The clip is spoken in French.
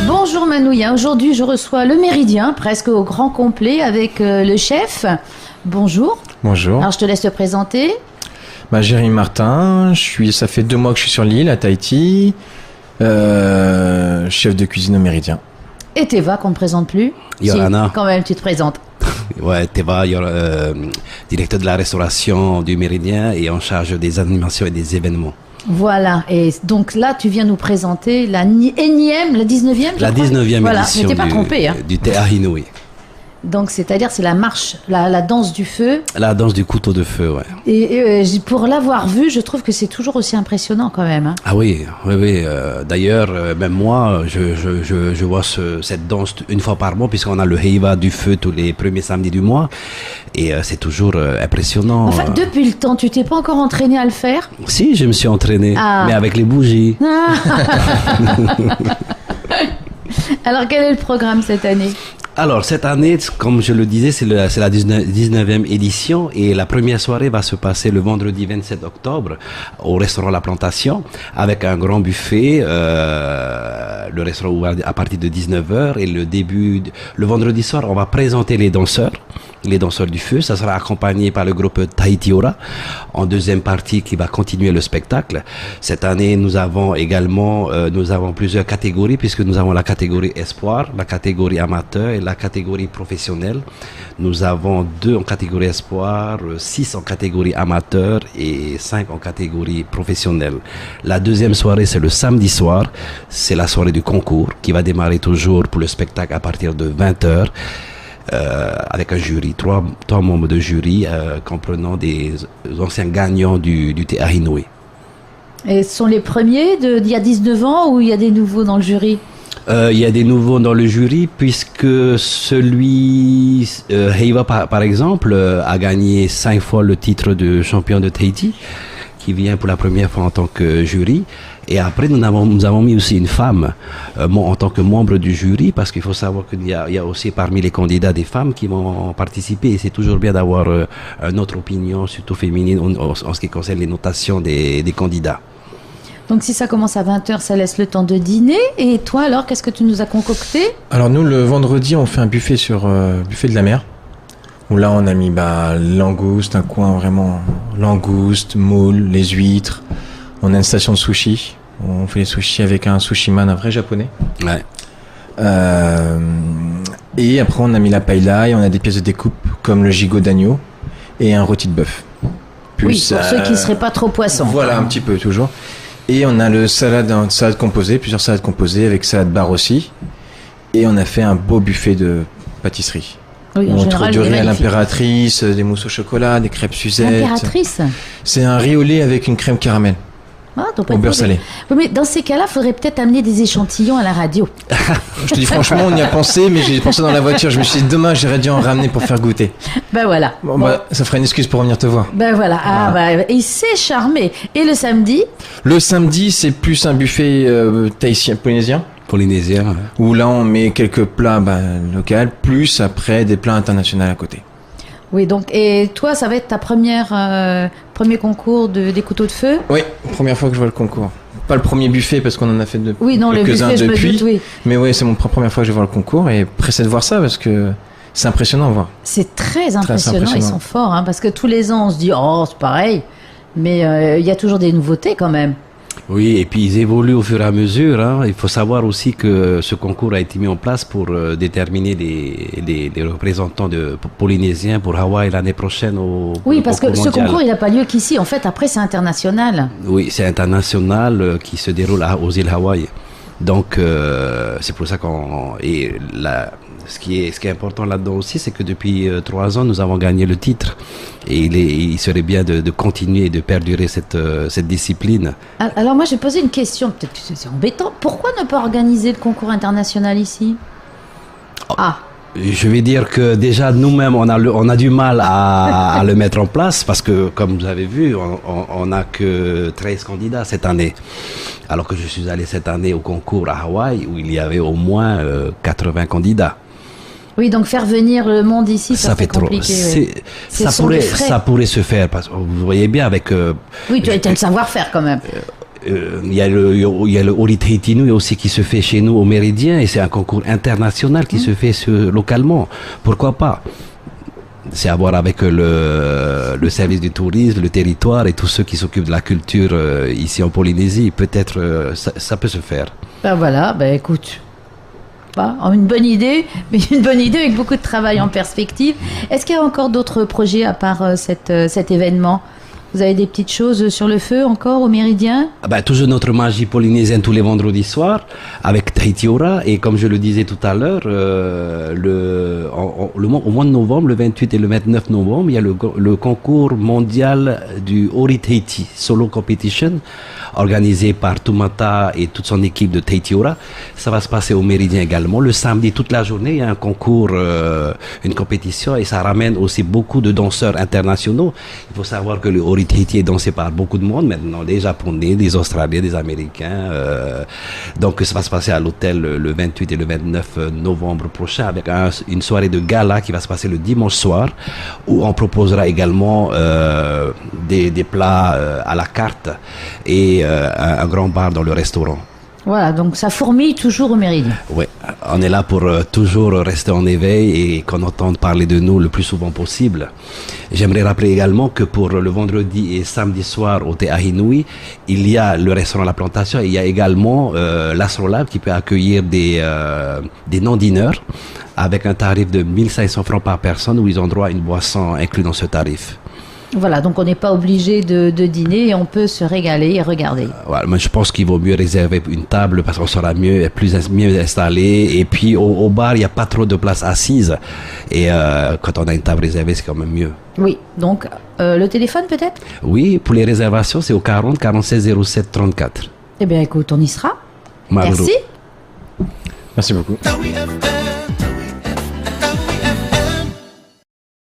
Bonjour Manouya, aujourd'hui je reçois le Méridien, presque au grand complet, avec le chef. Bonjour. Bonjour. Alors je te laisse te présenter. Jérémy Martin, ça fait 2 mois que je suis sur l'île, à Tahiti, chef de cuisine au Méridien. Et Teva, qu'on ne présente plus. Yorana. Si, quand même, tu te présentes. Ouais, Teva, directeur de la restauration du Méridien et en charge des animations et des événements. Voilà, et donc là, tu viens nous présenter la 19e, La 19e voilà, édition mais t'es pas trompé, hein. du Te Ahinoui. Donc, c'est-à-dire, c'est la marche, la danse du feu. La danse du couteau de feu, ouais. Et pour l'avoir vu, je trouve que c'est toujours aussi impressionnant quand même. Hein. Ah oui. D'ailleurs, même moi, je vois cette danse une fois par mois, puisqu'on a le Heiva du feu tous les premiers samedis du mois. Et c'est toujours impressionnant. Enfin, depuis le temps, tu t'es pas encore entraîné à le faire? Si, je me suis entraîné, mais avec les bougies. Alors, quel est le programme cette année? Alors, cette année, comme je le disais, c'est la 19e édition et la première soirée va se passer le vendredi 27 octobre au restaurant La Plantation avec un grand buffet. Le restaurant ouvert à partir de 19h et le vendredi soir, on va présenter les danseurs du feu. Ça sera accompagné par le groupe Tahiti Ora en deuxième partie qui va continuer le spectacle. Cette année, nous avons également plusieurs catégories puisque nous avons la catégorie espoir, la catégorie amateur et la catégorie professionnelle. Nous avons 2 en catégorie espoir, 6 en catégorie amateur et 5 en catégorie professionnelle. La deuxième soirée, c'est le samedi soir. C'est la soirée du concours qui va démarrer toujours pour le spectacle à partir de 20h. Avec un jury, 3 membres de jury comprenant des anciens gagnants du Te Ahinoui. Et ce sont les premiers d'il y a 19 ans ou il y a des nouveaux dans le jury? Il y a des nouveaux dans le jury puisque celui Heiva par exemple a gagné 5 fois le titre de champion de Tahiti qui vient pour la première fois en tant que jury. Et après, nous avons mis aussi une femme en tant que membre du jury, parce qu'il faut savoir qu'il y a aussi parmi les candidats des femmes qui vont participer. Et c'est toujours bien d'avoir une autre opinion, surtout féminine, en ce qui concerne les notations des candidats. Donc si ça commence à 20h, ça laisse le temps de dîner. Et toi alors, qu'est-ce que tu nous as concocté? Alors nous, le vendredi, on fait un buffet buffet de la mer. Où là, on a mis langouste, un coin vraiment langouste, moule, les huîtres. On a une station de sushi. On fait les sushis avec un sushiman, un vrai japonais. Ouais. Et après, on a mis la paella et on a des pièces de découpe comme le gigot d'agneau et un rôti de bœuf. Plus, oui, pour ceux qui ne seraient pas trop poissons. Voilà, un petit peu toujours. Et on a le salade composée, plusieurs salades composées avec salade bar aussi. Et on a fait un beau buffet de pâtisserie. Oui, on trouve du riz à l'impératrice, des mousses au chocolat, des crêpes Suzette. L'impératrice? C'est un riz au lait avec une crème caramel. Au beurre salé. Oui, mais dans ces cas-là, il faudrait peut-être amener des échantillons à la radio. Je te dis franchement, on y a pensé, mais j'ai pensé dans la voiture. Je me suis dit, demain, j'aurais dû en ramener pour faire goûter. Voilà. Bon. Ça ferait une excuse pour venir te voir. Voilà. Il s'est charmé. Et le samedi? Le samedi, c'est plus un buffet tahitien, polynésien. Polynésien. Où là, on met quelques plats locaux, plus après des plats internationaux à côté. Oui, donc, et toi, ça va être ta premier concours des couteaux de feu? Oui, première fois que je vois le concours. Pas le premier buffet parce qu'on en a fait quelques-uns depuis. Je me doute, oui. Mais oui, c'est mon première fois que je vois le concours et pressé de voir ça parce que c'est impressionnant à voir. C'est très impressionnant, ils sont forts, hein, parce que tous les ans, on se dit, c'est pareil. Mais il y a toujours des nouveautés quand même. Oui, et puis ils évoluent au fur et à mesure. Hein. Il faut savoir aussi que ce concours a été mis en place pour déterminer les représentants polynésiens pour Hawaï l'année prochaine Oui, parce que ce concours, il n'a pas lieu qu'ici. En fait, après, c'est international. Oui, c'est international qui se déroule aux îles Hawaï. Donc, c'est pour ça ce qui est important là-dedans aussi, c'est que depuis 3 ans, nous avons gagné le titre. Et il serait bien de continuer et de perdurer cette discipline. Alors moi, je vais poser une question, peut-être que c'est embêtant. Pourquoi ne pas organiser le concours international ici? Je vais dire que déjà nous-mêmes, on a du mal à le mettre en place parce que, comme vous avez vu, on n'a que 13 candidats cette année. Alors que je suis allé cette année au concours à Hawaï où il y avait au moins 80 candidats. Oui, donc faire venir le monde ici, ça fait compliqué. Ça pourrait se faire parce que vous voyez bien avec. Oui, tu as le savoir-faire quand même. il y a le Ori Tahiti Nui aussi qui se fait chez nous au Méridien, et c'est un concours international qui se fait localement. Pourquoi pas? C'est à voir avec le service du tourisme, le territoire et tous ceux qui s'occupent de la culture ici en Polynésie. Peut-être ça peut se faire. Ben voilà, ben écoute, une bonne idée, mais une bonne idée avec beaucoup de travail en perspective. Est-ce qu'il y a encore d'autres projets à part cet événement? Vous avez des petites choses sur le feu encore au Méridien? Toujours notre magie polynésienne tous les vendredis soirs avec Tahiti Ora, et comme je le disais tout à l'heure, au mois de novembre, le 28 et le 29 novembre, il y a le concours mondial du Ori Tahiti Solo Competition organisé par Tumata et toute son équipe de Tahiti Ora. Ça va se passer au Méridien également. Le samedi, toute la journée, il y a un concours, une compétition, et ça ramène aussi beaucoup de danseurs internationaux. Il faut savoir que le Ori Tahiti est dansé par beaucoup de monde maintenant, des Japonais, des Australiens, des Américains. Donc ça va se passer à l'hôtel le 28 et le 29 novembre prochain, avec une soirée de gala qui va se passer le dimanche soir, où on proposera également des plats à la carte et un grand bar dans le restaurant. Voilà, donc ça fourmille toujours au Méridien. Oui, on est là pour toujours rester en éveil et qu'on entende parler de nous le plus souvent possible. J'aimerais rappeler également que pour le vendredi et samedi soir au Te Ahinui, il y a le restaurant La Plantation, et il y a également l'Astrolabe qui peut accueillir des non-dîneurs avec un tarif de 1500 francs par personne, où ils ont droit à une boisson inclue dans ce tarif. Voilà, donc on n'est pas obligé de dîner, et on peut se régaler et regarder. Voilà, mais je pense qu'il vaut mieux réserver une table parce qu'on sera mieux installé. Et puis au bar, il n'y a pas trop de place assise. Et quand on a une table réservée, c'est quand même mieux. Oui, donc le téléphone peut-être? Oui, pour les réservations, c'est au 40 46 07 34. Eh bien écoute, on y sera. Malheureux. Merci. Merci beaucoup.